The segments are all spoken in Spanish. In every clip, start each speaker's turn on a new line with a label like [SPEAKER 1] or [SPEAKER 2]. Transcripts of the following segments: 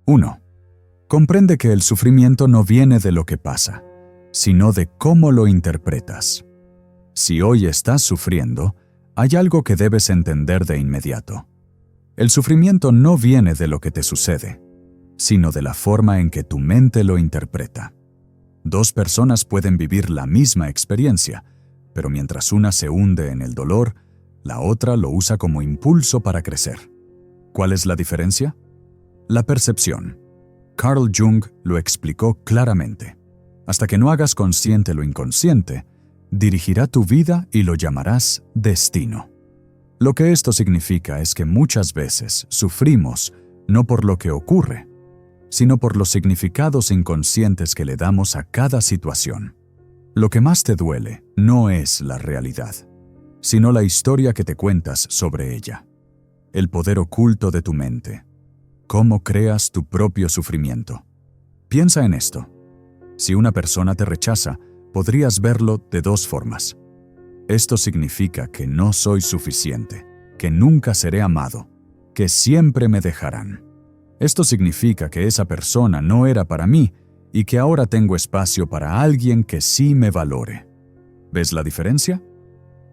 [SPEAKER 1] 1. Comprende que el sufrimiento no viene de lo que pasa, sino de cómo lo interpretas. Si hoy estás sufriendo, hay algo que debes entender de inmediato. El sufrimiento no viene de lo que te sucede, sino de la forma en que tu mente lo interpreta. Dos personas pueden vivir la misma experiencia, pero mientras una se hunde en el dolor, la otra lo usa como impulso para crecer. ¿Cuál es la diferencia? La percepción. Carl Jung lo explicó claramente. Hasta que no hagas consciente lo inconsciente, dirigirá tu vida y lo llamarás destino. Lo que esto significa es que muchas veces sufrimos no por lo que ocurre, sino por los significados inconscientes que le damos a cada situación. Lo que más te duele no es la realidad, sino la historia que te cuentas sobre ella. El poder oculto de tu mente. Cómo creas tu propio sufrimiento. Piensa en esto. Si una persona te rechaza, podrías verlo de dos formas. Esto significa que no soy suficiente, que nunca seré amado, que siempre me dejarán. Esto significa que esa persona no era para mí y que ahora tengo espacio para alguien que sí me valore. ¿Ves la diferencia?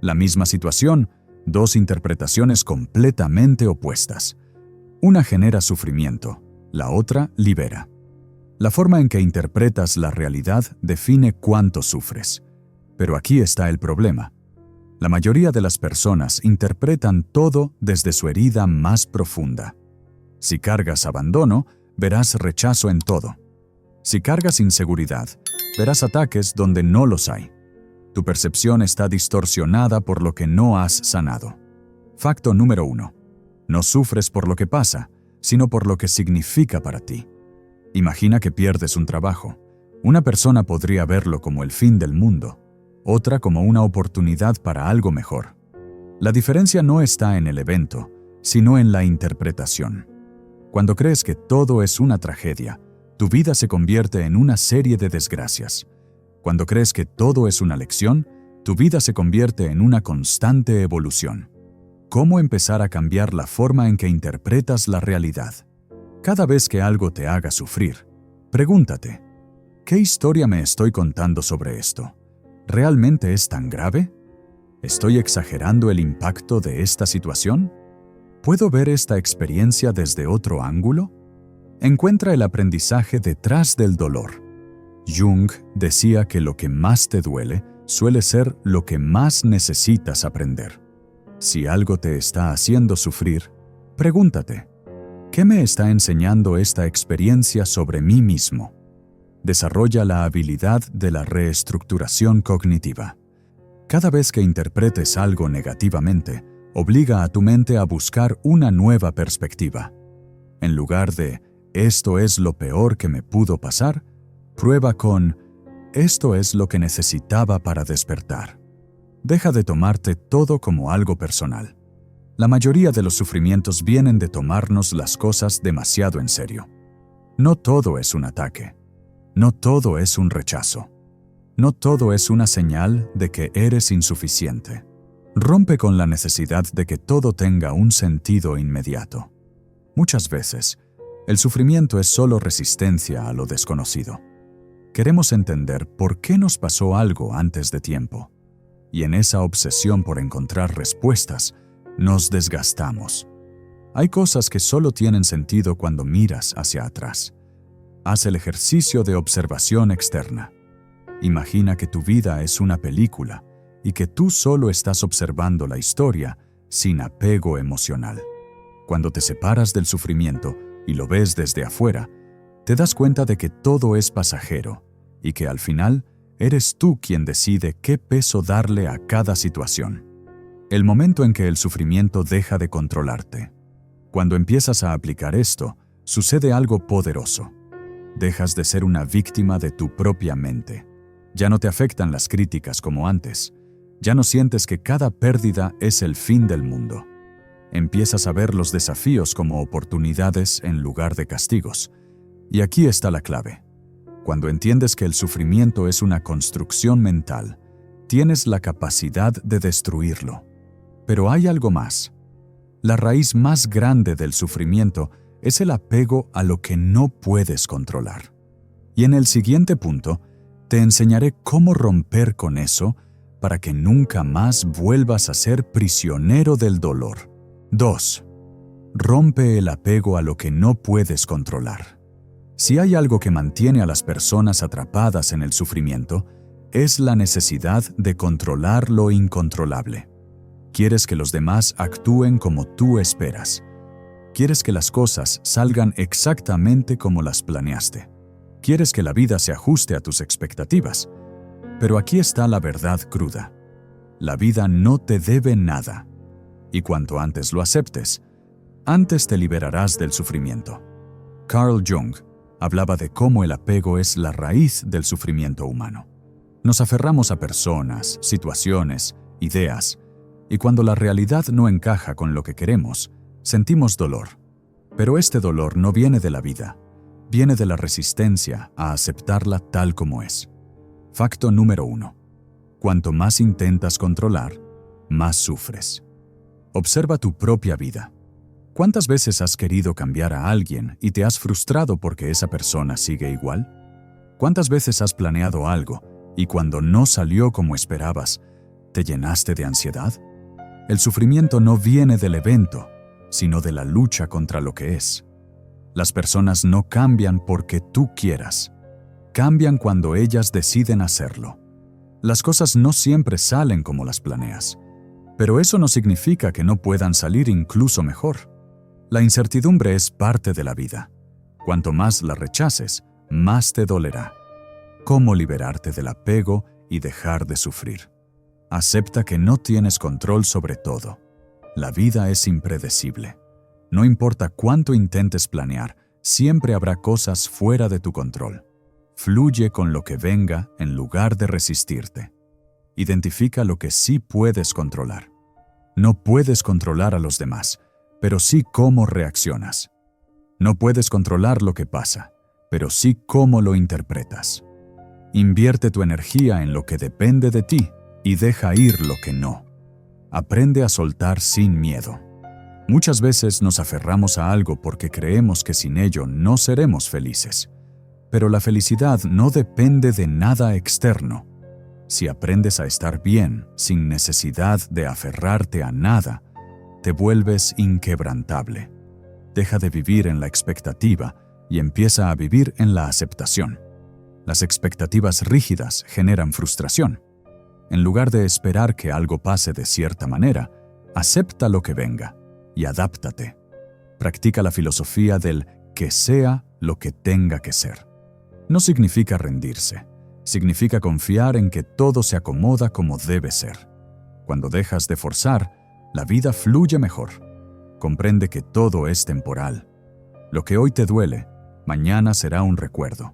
[SPEAKER 1] La misma situación, dos interpretaciones completamente opuestas. Una genera sufrimiento, la otra libera. La forma en que interpretas la realidad define cuánto sufres. Pero aquí está el problema. La mayoría de las personas interpretan todo desde su herida más profunda. Si cargas abandono, verás rechazo en todo. Si cargas inseguridad, verás ataques donde no los hay. Tu percepción está distorsionada por lo que no has sanado. Facto número 1. No sufres por lo que pasa, sino por lo que significa para ti. Imagina que pierdes un trabajo. Una persona podría verlo como el fin del mundo, otra como una oportunidad para algo mejor. La diferencia no está en el evento, sino en la interpretación. Cuando crees que todo es una tragedia, tu vida se convierte en una serie de desgracias. Cuando crees que todo es una lección, tu vida se convierte en una constante evolución. ¿Cómo empezar a cambiar la forma en que interpretas la realidad? Cada vez que algo te haga sufrir, pregúntate, ¿qué historia me estoy contando sobre esto? ¿Realmente es tan grave? ¿Estoy exagerando el impacto de esta situación? ¿Puedo ver esta experiencia desde otro ángulo? Encuentra el aprendizaje detrás del dolor. Jung decía que lo que más te duele suele ser lo que más necesitas aprender. Si algo te está haciendo sufrir, pregúntate, ¿qué me está enseñando esta experiencia sobre mí mismo? Desarrolla la habilidad de la reestructuración cognitiva. Cada vez que interpretes algo negativamente, obliga a tu mente a buscar una nueva perspectiva. En lugar de «esto es lo peor que me pudo pasar», prueba con «esto es lo que necesitaba para despertar». Deja de tomarte todo como algo personal. La mayoría de los sufrimientos vienen de tomarnos las cosas demasiado en serio. No todo es un ataque. No todo es un rechazo. No todo es una señal de que eres insuficiente. Rompe con la necesidad de que todo tenga un sentido inmediato. Muchas veces, el sufrimiento es solo resistencia a lo desconocido. Queremos entender por qué nos pasó algo antes de tiempo. Y en esa obsesión por encontrar respuestas, nos desgastamos. Hay cosas que solo tienen sentido cuando miras hacia atrás. Haz el ejercicio de observación externa. Imagina que tu vida es una película y que tú solo estás observando la historia sin apego emocional. Cuando te separas del sufrimiento y lo ves desde afuera, te das cuenta de que todo es pasajero y que al final eres tú quien decide qué peso darle a cada situación. El momento en que el sufrimiento deja de controlarte. Cuando empiezas a aplicar esto, sucede algo poderoso. Dejas de ser una víctima de tu propia mente. Ya no te afectan las críticas como antes. Ya no sientes que cada pérdida es el fin del mundo. Empiezas a ver los desafíos como oportunidades en lugar de castigos. Y aquí está la clave. Cuando entiendes que el sufrimiento es una construcción mental, tienes la capacidad de destruirlo. Pero hay algo más. La raíz más grande del sufrimiento es el apego a lo que no puedes controlar. Y en el siguiente punto, te enseñaré cómo romper con eso para que nunca más vuelvas a ser prisionero del dolor. 2. Rompe el apego a lo que no puedes controlar. Si hay algo que mantiene a las personas atrapadas en el sufrimiento, es la necesidad de controlar lo incontrolable. Quieres que los demás actúen como tú esperas. Quieres que las cosas salgan exactamente como las planeaste. Quieres que la vida se ajuste a tus expectativas. Pero aquí está la verdad cruda. La vida no te debe nada. Y cuanto antes lo aceptes, antes te liberarás del sufrimiento. Carl Jung hablaba de cómo el apego es la raíz del sufrimiento humano. Nos aferramos a personas, situaciones, ideas, y cuando la realidad no encaja con lo que queremos, sentimos dolor. Pero este dolor no viene de la vida, viene de la resistencia a aceptarla tal como es. Facto número 1. Cuanto más intentas controlar, más sufres. Observa tu propia vida. ¿Cuántas veces has querido cambiar a alguien y te has frustrado porque esa persona sigue igual? ¿Cuántas veces has planeado algo y cuando no salió como esperabas, te llenaste de ansiedad? El sufrimiento no viene del evento, sino de la lucha contra lo que es. Las personas no cambian porque tú quieras. Cambian cuando ellas deciden hacerlo. Las cosas no siempre salen como las planeas, pero eso no significa que no puedan salir incluso mejor. La incertidumbre es parte de la vida. Cuanto más la rechaces, más te dolerá. ¿Cómo liberarte del apego y dejar de sufrir? Acepta que no tienes control sobre todo. La vida es impredecible. No importa cuánto intentes planear, siempre habrá cosas fuera de tu control. Fluye con lo que venga en lugar de resistirte. Identifica lo que sí puedes controlar. No puedes controlar a los demás, pero sí cómo reaccionas. No puedes controlar lo que pasa, pero sí cómo lo interpretas. Invierte tu energía en lo que depende de ti y deja ir lo que no. Aprende a soltar sin miedo. Muchas veces nos aferramos a algo porque creemos que sin ello no seremos felices. Pero la felicidad no depende de nada externo. Si aprendes a estar bien, sin necesidad de aferrarte a nada, te vuelves inquebrantable. Deja de vivir en la expectativa y empieza a vivir en la aceptación. Las expectativas rígidas generan frustración. En lugar de esperar que algo pase de cierta manera, acepta lo que venga y adáptate. Practica la filosofía del que sea lo que tenga que ser. No significa rendirse, significa confiar en que todo se acomoda como debe ser. Cuando dejas de forzar, la vida fluye mejor. Comprende que todo es temporal. Lo que hoy te duele, mañana será un recuerdo.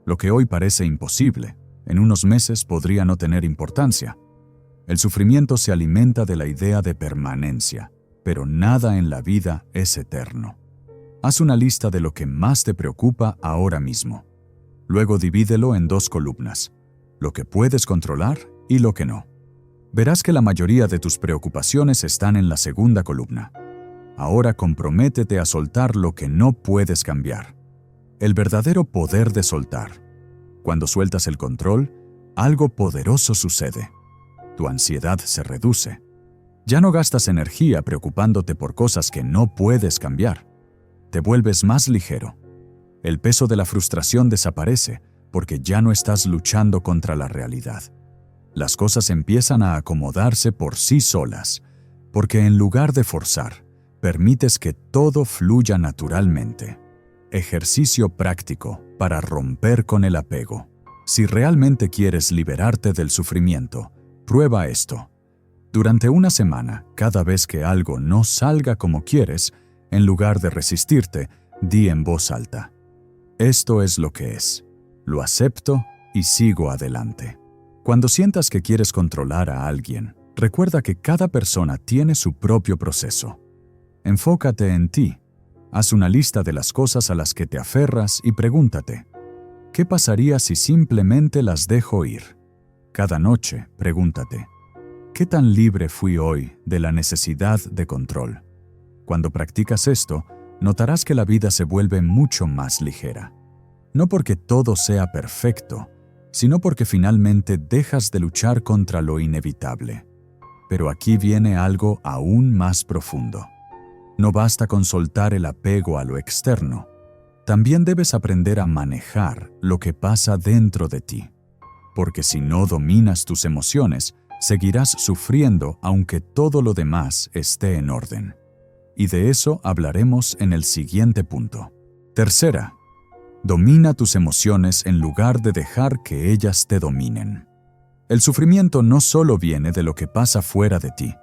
[SPEAKER 1] Lo que hoy parece imposible, en unos meses podría no tener importancia. El sufrimiento se alimenta de la idea de permanencia, pero nada en la vida es eterno. Haz una lista de lo que más te preocupa ahora mismo. Luego divídelo en 2 columnas, lo que puedes controlar y lo que no. Verás que la mayoría de tus preocupaciones están en la segunda columna. Ahora comprométete a soltar lo que no puedes cambiar. El verdadero poder de soltar. Cuando sueltas el control, algo poderoso sucede. Tu ansiedad se reduce. Ya no gastas energía preocupándote por cosas que no puedes cambiar. Te vuelves más ligero. El peso de la frustración desaparece porque ya no estás luchando contra la realidad. Las cosas empiezan a acomodarse por sí solas, porque en lugar de forzar, permites que todo fluya naturalmente. Ejercicio práctico para romper con el apego. Si realmente quieres liberarte del sufrimiento, prueba esto. Durante una semana, cada vez que algo no salga como quieres, en lugar de resistirte, di en voz alta: esto es lo que es. Lo acepto y sigo adelante. Cuando sientas que quieres controlar a alguien, recuerda que cada persona tiene su propio proceso. Enfócate en ti. Haz una lista de las cosas a las que te aferras y pregúntate: ¿qué pasaría si simplemente las dejo ir? Cada noche, pregúntate: ¿qué tan libre fui hoy de la necesidad de control? Cuando practicas esto, notarás que la vida se vuelve mucho más ligera. No porque todo sea perfecto, sino porque finalmente dejas de luchar contra lo inevitable. Pero aquí viene algo aún más profundo. No basta con soltar el apego a lo externo. También debes aprender a manejar lo que pasa dentro de ti. Porque si no dominas tus emociones, seguirás sufriendo aunque todo lo demás esté en orden. Y de eso hablaremos en el siguiente punto. Tercera, domina tus emociones en lugar de dejar que ellas te dominen. El sufrimiento no solo viene de lo que pasa fuera de ti,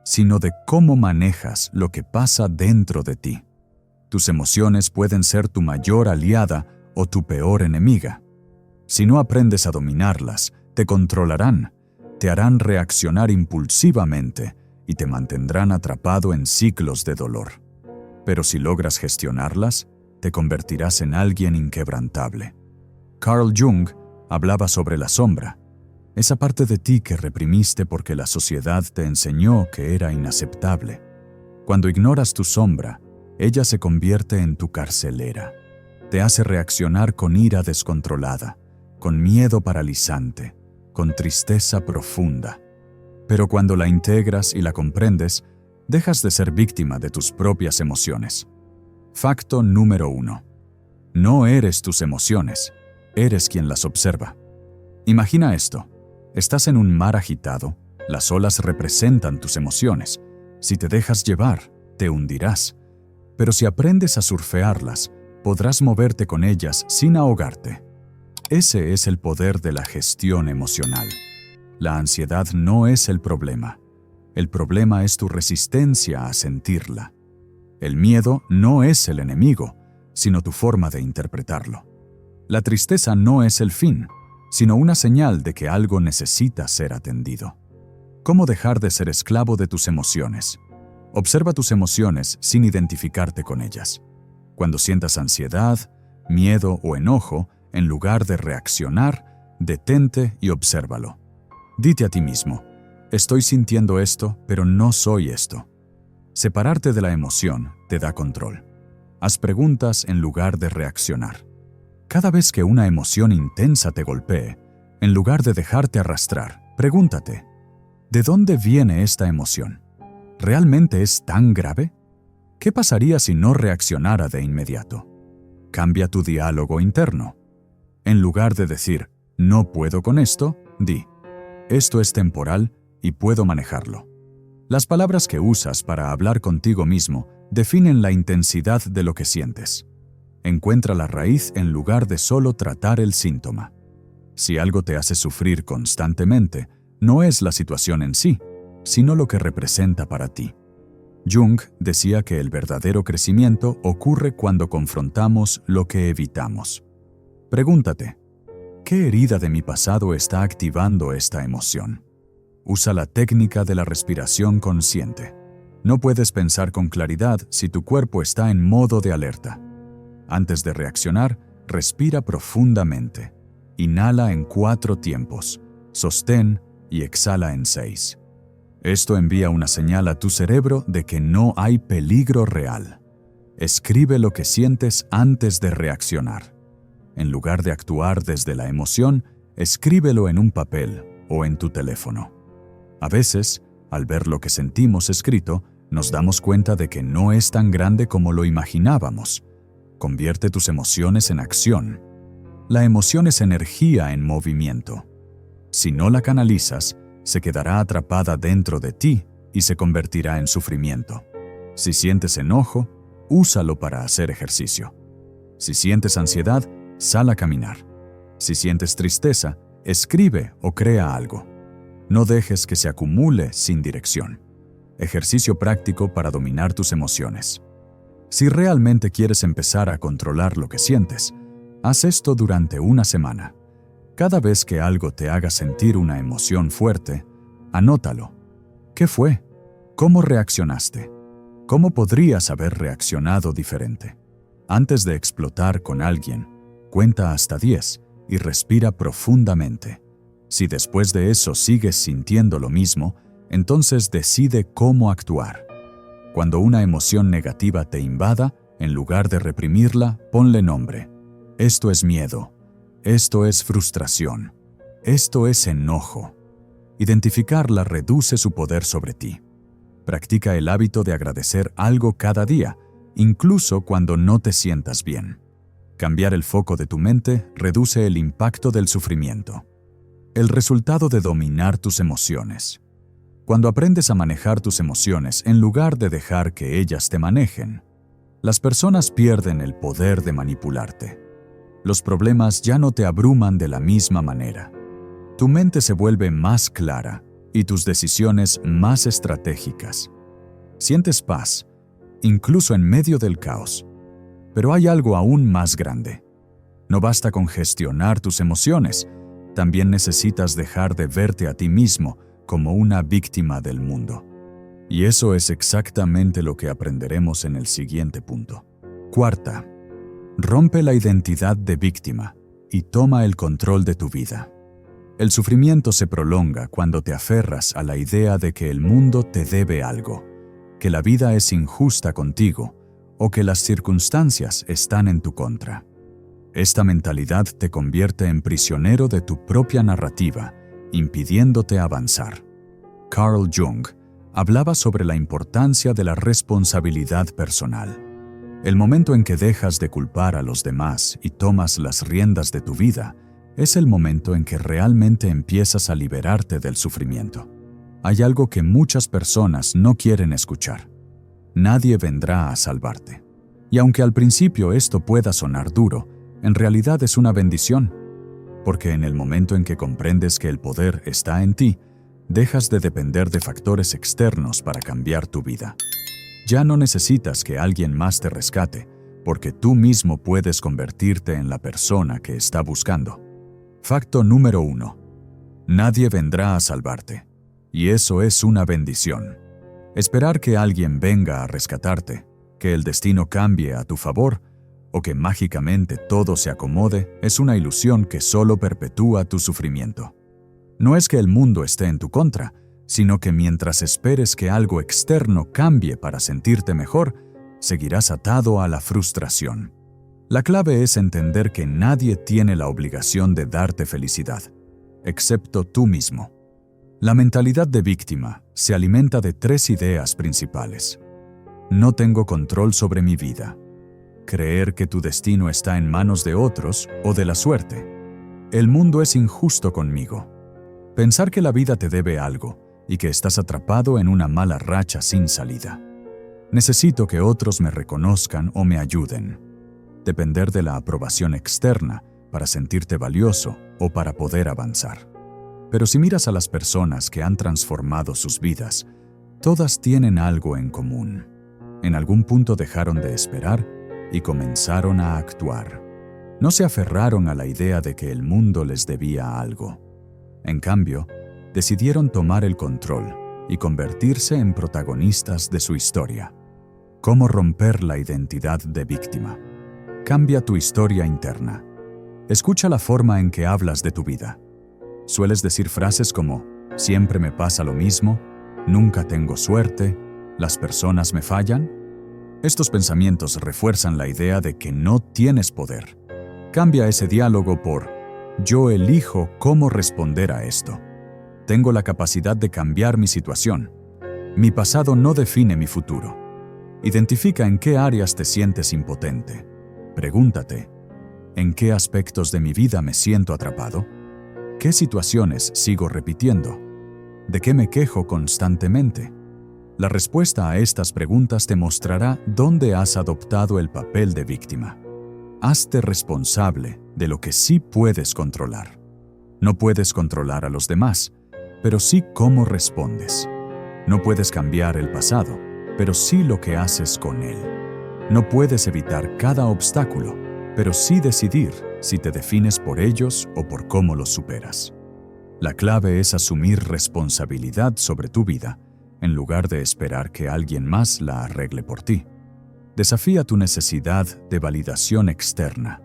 [SPEAKER 1] sino de cómo manejas lo que pasa dentro de ti. Tus emociones pueden ser tu mayor aliada o tu peor enemiga. Si no aprendes a dominarlas, te controlarán, te harán reaccionar impulsivamente y te mantendrán atrapado en ciclos de dolor. Pero si logras gestionarlas, te convertirás en alguien inquebrantable. Carl Jung hablaba sobre la sombra, esa parte de ti que reprimiste porque la sociedad te enseñó que era inaceptable. Cuando ignoras tu sombra, ella se convierte en tu carcelera. Te hace reaccionar con ira descontrolada, con miedo paralizante, con tristeza profunda. Pero cuando la integras y la comprendes, dejas de ser víctima de tus propias emociones. Facto número 1. No eres tus emociones, eres quien las observa. Imagina esto. Estás en un mar agitado, las olas representan tus emociones. Si te dejas llevar, te hundirás. Pero si aprendes a surfearlas, podrás moverte con ellas sin ahogarte. Ese es el poder de la gestión emocional. La ansiedad no es el problema. El problema es tu resistencia a sentirla. El miedo no es el enemigo, sino tu forma de interpretarlo. La tristeza no es el fin, sino una señal de que algo necesita ser atendido. ¿Cómo dejar de ser esclavo de tus emociones? Observa tus emociones sin identificarte con ellas. Cuando sientas ansiedad, miedo o enojo, en lugar de reaccionar, detente y obsérvalo. Dite a ti mismo, estoy sintiendo esto, pero no soy esto. Separarte de la emoción te da control. Haz preguntas en lugar de reaccionar. Cada vez que una emoción intensa te golpee, en lugar de dejarte arrastrar, pregúntate, ¿de dónde viene esta emoción? ¿Realmente es tan grave? ¿Qué pasaría si no reaccionara de inmediato? Cambia tu diálogo interno. En lugar de decir, no puedo con esto, di, esto es temporal y puedo manejarlo. Las palabras que usas para hablar contigo mismo definen la intensidad de lo que sientes. Encuentra la raíz en lugar de solo tratar el síntoma. Si algo te hace sufrir constantemente, no es la situación en sí, sino lo que representa para ti. Jung decía que el verdadero crecimiento ocurre cuando confrontamos lo que evitamos. Pregúntate, ¿qué herida de mi pasado está activando esta emoción? Usa la técnica de la respiración consciente. No puedes pensar con claridad si tu cuerpo está en modo de alerta. Antes de reaccionar, respira profundamente. Inhala en 4 tiempos, sostén y exhala en 6. Esto envía una señal a tu cerebro de que no hay peligro real. Escribe lo que sientes antes de reaccionar. En lugar de actuar desde la emoción, escríbelo en un papel o en tu teléfono. A veces, al ver lo que sentimos escrito, nos damos cuenta de que no es tan grande como lo imaginábamos. Convierte tus emociones en acción. La emoción es energía en movimiento. Si no la canalizas, se quedará atrapada dentro de ti y se convertirá en sufrimiento. Si sientes enojo, úsalo para hacer ejercicio. Si sientes ansiedad, sal a caminar. Si sientes tristeza, escribe o crea algo. No dejes que se acumule sin dirección. Ejercicio práctico para dominar tus emociones. Si realmente quieres empezar a controlar lo que sientes, haz esto durante una semana. Cada vez que algo te haga sentir una emoción fuerte, anótalo. ¿Qué fue? ¿Cómo reaccionaste? ¿Cómo podrías haber reaccionado diferente? Antes de explotar con alguien, cuenta hasta 10 y respira profundamente. Si después de eso sigues sintiendo lo mismo, entonces decide cómo actuar. Cuando una emoción negativa te invada, En lugar de reprimirla, ponle nombre. Esto es miedo. Esto es frustración. Esto es enojo. Identificarla reduce su poder sobre ti. Practica el hábito de agradecer algo cada día, incluso cuando no te sientas bien. Cambiar el foco de tu mente reduce el impacto del sufrimiento. El resultado de dominar tus emociones. Cuando aprendes a manejar tus emociones en lugar de dejar que ellas te manejen, las personas pierden el poder de manipularte. Los problemas ya no te abruman de la misma manera. Tu mente se vuelve más clara y tus decisiones más estratégicas. Sientes paz, incluso en medio del caos. Pero hay algo aún más grande. No basta con gestionar tus emociones, también necesitas dejar de verte a ti mismo como una víctima del mundo. Y eso es exactamente lo que aprenderemos en el siguiente punto. Cuarta, rompe la identidad de víctima y toma el control de tu vida. El sufrimiento se prolonga cuando te aferras a la idea de que el mundo te debe algo, que la vida es injusta contigo o que las circunstancias están en tu contra. Esta mentalidad te convierte en prisionero de tu propia narrativa, impidiéndote avanzar. Carl Jung hablaba sobre la importancia de la responsabilidad personal. El momento en que dejas de culpar a los demás y tomas las riendas de tu vida, es el momento en que realmente empiezas a liberarte del sufrimiento. Hay algo que muchas personas no quieren escuchar. Nadie vendrá a salvarte. Y aunque al principio esto pueda sonar duro, en realidad es una bendición, porque en el momento en que comprendes que el poder está en ti, dejas de depender de factores externos para cambiar tu vida. Ya no necesitas que alguien más te rescate, porque tú mismo puedes convertirte en la persona que está buscando. Facto número 1. Nadie vendrá a salvarte, y eso es una bendición. Esperar que alguien venga a rescatarte, que el destino cambie a tu favor, o que mágicamente todo se acomode, es una ilusión que solo perpetúa tu sufrimiento. No es que el mundo esté en tu contra, sino que mientras esperes que algo externo cambie para sentirte mejor, seguirás atado a la frustración. La clave es entender que nadie tiene la obligación de darte felicidad, excepto tú mismo. La mentalidad de víctima se alimenta de 3 ideas principales. No tengo control sobre mi vida. Creer que tu destino está en manos de otros o de la suerte. El mundo es injusto conmigo. Pensar que la vida te debe algo y que estás atrapado en una mala racha sin salida. Necesito que otros me reconozcan o me ayuden. Depender de la aprobación externa para sentirte valioso o para poder avanzar. Pero si miras a las personas que han transformado sus vidas, todas tienen algo en común. En algún punto dejaron de esperar y comenzaron a actuar. No se aferraron a la idea de que el mundo les debía algo. En cambio, decidieron tomar el control y convertirse en protagonistas de su historia. ¿Cómo romper la identidad de víctima? Cambia tu historia interna. Escucha la forma en que hablas de tu vida. Sueles decir frases como, siempre me pasa lo mismo, nunca tengo suerte, las personas me fallan. Estos pensamientos refuerzan la idea de que no tienes poder. Cambia ese diálogo por, yo elijo cómo responder a esto. Tengo la capacidad de cambiar mi situación. Mi pasado no define mi futuro. Identifica en qué áreas te sientes impotente. Pregúntate, ¿en qué aspectos de mi vida me siento atrapado? ¿Qué situaciones sigo repitiendo? ¿De qué me quejo constantemente? La respuesta a estas preguntas te mostrará dónde has adoptado el papel de víctima. Hazte responsable de lo que sí puedes controlar. No puedes controlar a los demás, pero sí cómo respondes. No puedes cambiar el pasado, pero sí lo que haces con él. No puedes evitar cada obstáculo, pero sí decidir si te defines por ellos o por cómo los superas. La clave es asumir responsabilidad sobre tu vida, en lugar de esperar que alguien más la arregle por ti. Desafía tu necesidad de validación externa.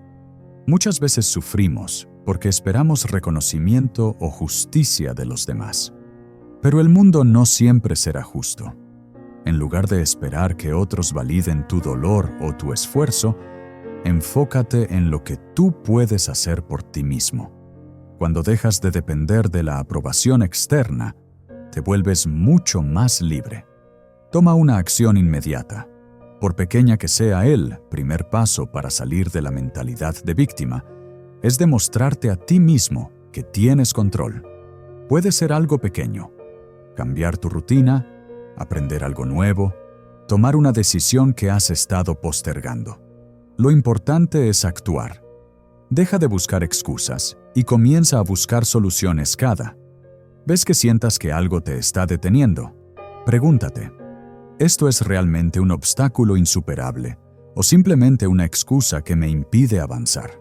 [SPEAKER 1] Muchas veces sufrimos porque esperamos reconocimiento o justicia de los demás. Pero el mundo no siempre será justo. En lugar de esperar que otros validen tu dolor o tu esfuerzo, enfócate en lo que tú puedes hacer por ti mismo. Cuando dejas de depender de la aprobación externa, te vuelves mucho más libre. Toma una acción inmediata. Por pequeña que sea el primer paso para salir de la mentalidad de víctima, es demostrarte a ti mismo que tienes control. Puede ser algo pequeño: cambiar tu rutina, aprender algo nuevo, tomar una decisión que has estado postergando. Lo importante es actuar. Deja de buscar excusas y comienza a buscar soluciones cada. ¿Ves que sientas que algo te está deteniendo? Pregúntate: ¿esto es realmente un obstáculo insuperable o simplemente una excusa que me impide avanzar?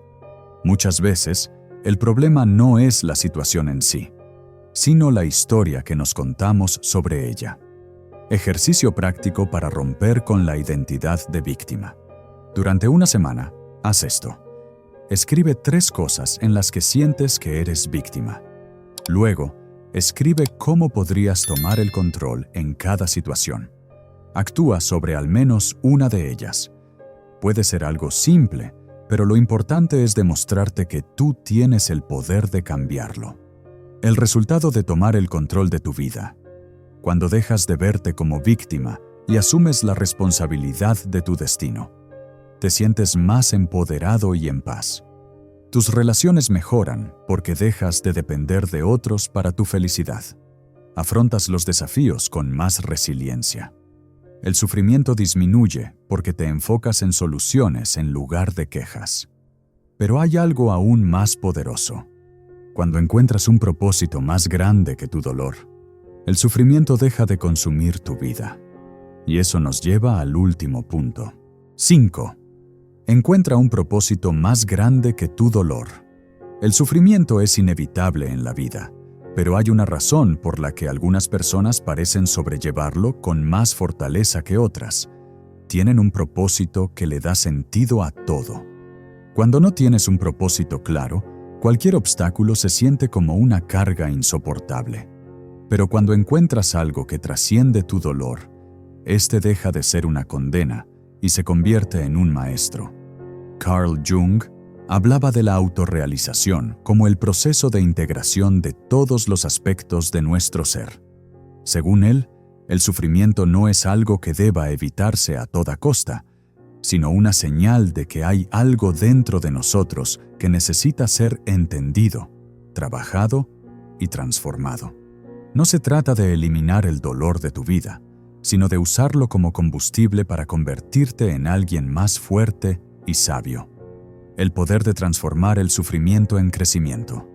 [SPEAKER 1] Muchas veces, el problema no es la situación en sí, sino la historia que nos contamos sobre ella. Ejercicio práctico para romper con la identidad de víctima. Durante una semana, haz esto. Escribe 3 cosas en las que sientes que eres víctima. Luego, escribe cómo podrías tomar el control en cada situación. Actúa sobre al menos una de ellas. Puede ser algo simple, pero lo importante es demostrarte que tú tienes el poder de cambiarlo. El resultado de tomar el control de tu vida. Cuando dejas de verte como víctima y asumes la responsabilidad de tu destino, te sientes más empoderado y en paz. Tus relaciones mejoran porque dejas de depender de otros para tu felicidad. Afrontas los desafíos con más resiliencia. El sufrimiento disminuye porque te enfocas en soluciones en lugar de quejas. Pero hay algo aún más poderoso. Cuando encuentras un propósito más grande que tu dolor, el sufrimiento deja de consumir tu vida. Y eso nos lleva al último punto. 5. Encuentra un propósito más grande que tu dolor. El sufrimiento es inevitable en la vida, pero hay una razón por la que algunas personas parecen sobrellevarlo con más fortaleza que otras. Tienen un propósito que le da sentido a todo. Cuando no tienes un propósito claro, cualquier obstáculo se siente como una carga insoportable. Pero cuando encuentras algo que trasciende tu dolor, este deja de ser una condena y se convierte en un maestro. Carl Jung hablaba de la autorrealización como el proceso de integración de todos los aspectos de nuestro ser. Según él, el sufrimiento no es algo que deba evitarse a toda costa, sino una señal de que hay algo dentro de nosotros que necesita ser entendido, trabajado y transformado. No se trata de eliminar el dolor de tu vida, sino de usarlo como combustible para convertirte en alguien más fuerte y sabio. El poder de transformar el sufrimiento en crecimiento.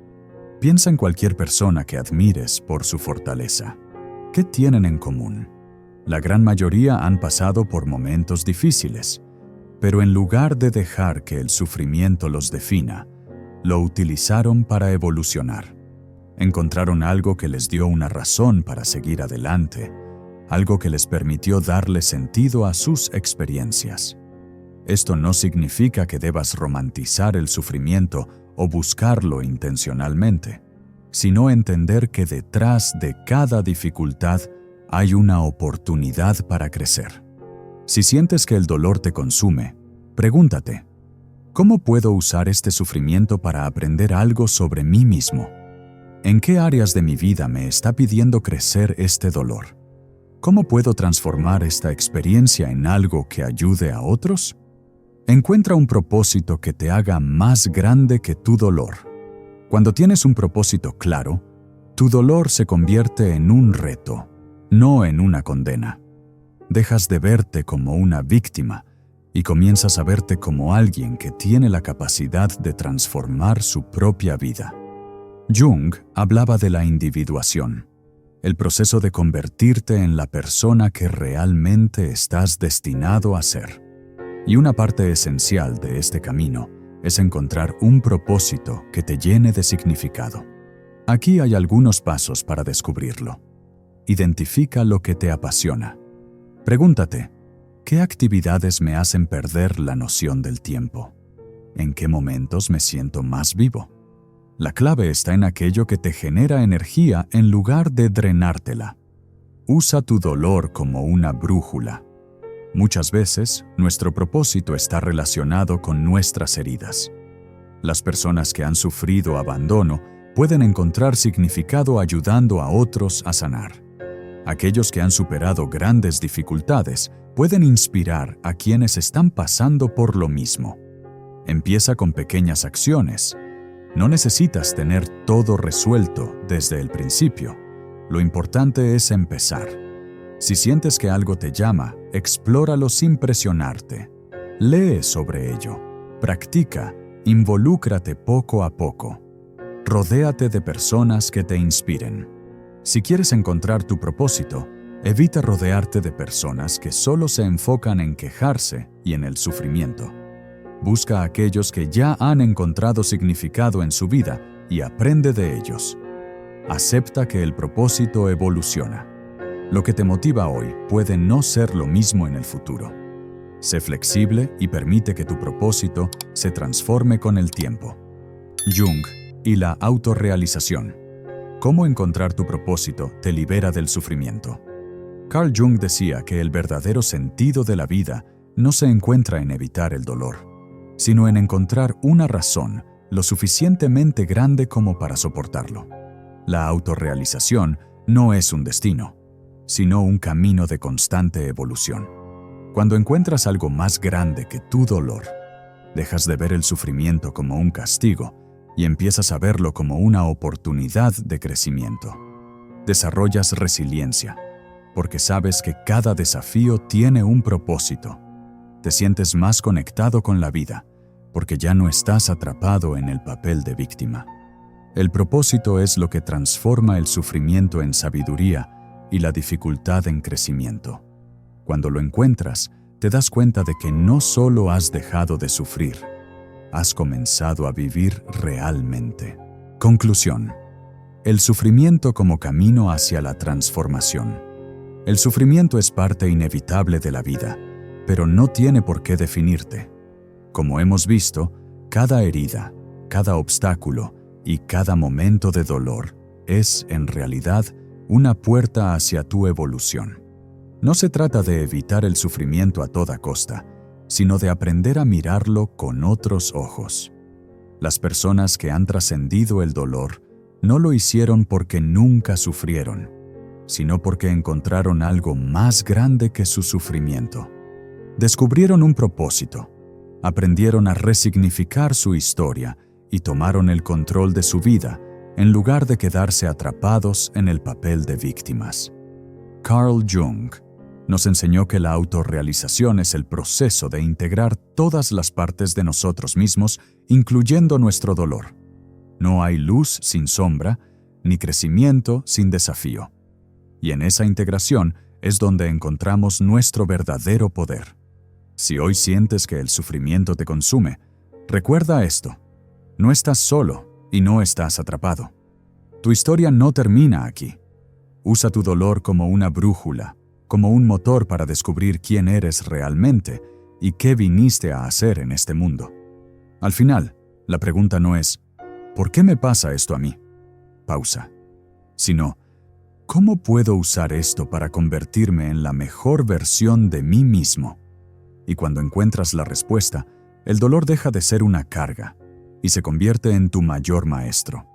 [SPEAKER 1] Piensa en cualquier persona que admires por su fortaleza. ¿Qué tienen en común? La gran mayoría han pasado por momentos difíciles, pero en lugar de dejar que el sufrimiento los defina, lo utilizaron para evolucionar. Encontraron algo que les dio una razón para seguir adelante, algo que les permitió darle sentido a sus experiencias. Esto no significa que debas romantizar el sufrimiento o buscarlo intencionalmente, sino entender que detrás de cada dificultad hay una oportunidad para crecer. Si sientes que el dolor te consume, pregúntate: ¿cómo puedo usar este sufrimiento para aprender algo sobre mí mismo? ¿En qué áreas de mi vida me está pidiendo crecer este dolor? ¿Cómo puedo transformar esta experiencia en algo que ayude a otros? Encuentra un propósito que te haga más grande que tu dolor. Cuando tienes un propósito claro, tu dolor se convierte en un reto, no en una condena. Dejas de verte como una víctima y comienzas a verte como alguien que tiene la capacidad de transformar su propia vida. Jung hablaba de la individuación, el proceso de convertirte en la persona que realmente estás destinado a ser. Y una parte esencial de este camino es encontrar un propósito que te llene de significado. Aquí hay algunos pasos para descubrirlo. Identifica lo que te apasiona. Pregúntate: ¿qué actividades me hacen perder la noción del tiempo? ¿En qué momentos me siento más vivo? La clave está en aquello que te genera energía en lugar de drenártela. Usa tu dolor como una brújula. Muchas veces, nuestro propósito está relacionado con nuestras heridas. Las personas que han sufrido abandono pueden encontrar significado ayudando a otros a sanar. Aquellos que han superado grandes dificultades pueden inspirar a quienes están pasando por lo mismo. Empieza con pequeñas acciones. No necesitas tener todo resuelto desde el principio. Lo importante es empezar. Si sientes que algo te llama, explóralo sin presionarte. Lee sobre ello. Practica. Involúcrate poco a poco. Rodéate de personas que te inspiren. Si quieres encontrar tu propósito, evita rodearte de personas que solo se enfocan en quejarse y en el sufrimiento. Busca a aquellos que ya han encontrado significado en su vida y aprende de ellos. Acepta que el propósito evoluciona. Lo que te motiva hoy puede no ser lo mismo en el futuro. Sé flexible y permite que tu propósito se transforme con el tiempo. Jung y la autorrealización. Cómo encontrar tu propósito te libera del sufrimiento. Carl Jung decía que el verdadero sentido de la vida no se encuentra en evitar el dolor, sino en encontrar una razón lo suficientemente grande como para soportarlo. La autorrealización no es un destino, sino un camino de constante evolución. Cuando encuentras algo más grande que tu dolor, dejas de ver el sufrimiento como un castigo y empiezas a verlo como una oportunidad de crecimiento. Desarrollas resiliencia, porque sabes que cada desafío tiene un propósito. Te sientes más conectado con la vida, porque ya no estás atrapado en el papel de víctima. El propósito es lo que transforma el sufrimiento en sabiduría y la dificultad en crecimiento. Cuando lo encuentras, te das cuenta de que no solo has dejado de sufrir, has comenzado a vivir realmente. Conclusión. El sufrimiento como camino hacia la transformación. El sufrimiento es parte inevitable de la vida, pero no tiene por qué definirte. Como hemos visto, cada herida, cada obstáculo y cada momento de dolor es, en realidad, una puerta hacia tu evolución. No se trata de evitar el sufrimiento a toda costa, sino de aprender a mirarlo con otros ojos. Las personas que han trascendido el dolor no lo hicieron porque nunca sufrieron, sino porque encontraron algo más grande que su sufrimiento. Descubrieron un propósito, aprendieron a resignificar su historia y tomaron el control de su vida en lugar de quedarse atrapados en el papel de víctimas. Carl Jung nos enseñó que la autorrealización es el proceso de integrar todas las partes de nosotros mismos, incluyendo nuestro dolor. No hay luz sin sombra, ni crecimiento sin desafío. Y en esa integración es donde encontramos nuestro verdadero poder. Si hoy sientes que el sufrimiento te consume, recuerda esto: no estás solo y no estás atrapado. Tu historia no termina aquí. Usa tu dolor como una brújula, como un motor para descubrir quién eres realmente y qué viniste a hacer en este mundo. Al final, la pregunta no es ¿por qué me pasa esto a mí? Pausa. Sino ¿cómo puedo usar esto para convertirme en la mejor versión de mí mismo? Y cuando encuentras la respuesta, el dolor deja de ser una carga y se convierte en tu mayor maestro.